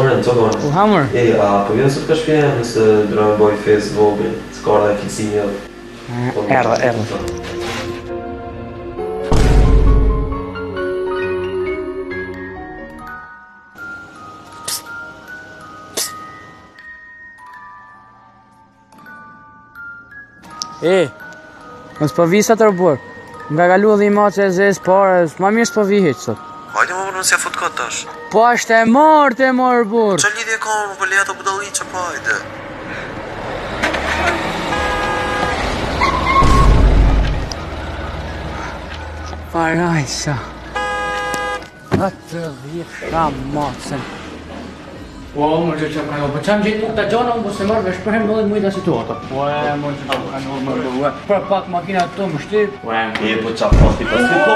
hamërën, co gënë? U hamër? A po vjen sot ka shpjenë nëse do të bëj fest vogël, s'ka dhe fiksimi atë. Erdha. Mos po vi sa të rëbur. Nga kalu dhe i ma që e zes pare, ma mirë s'po vi heq sot. Hajde më përnë si a fut këtë tash. Po ashtë e marë bur. Qa lidhje ka më për leja të budalli që pa hajde. Parajsa. Atë vjetra macën. Po, më që që kanë, po qamë gjithë nuk të gjona, më se marrë vesh përhem mëllet mujta situatë. Po më që që kanë më bërë, për pak makina të më shtyp. Po qa fasti pas të po.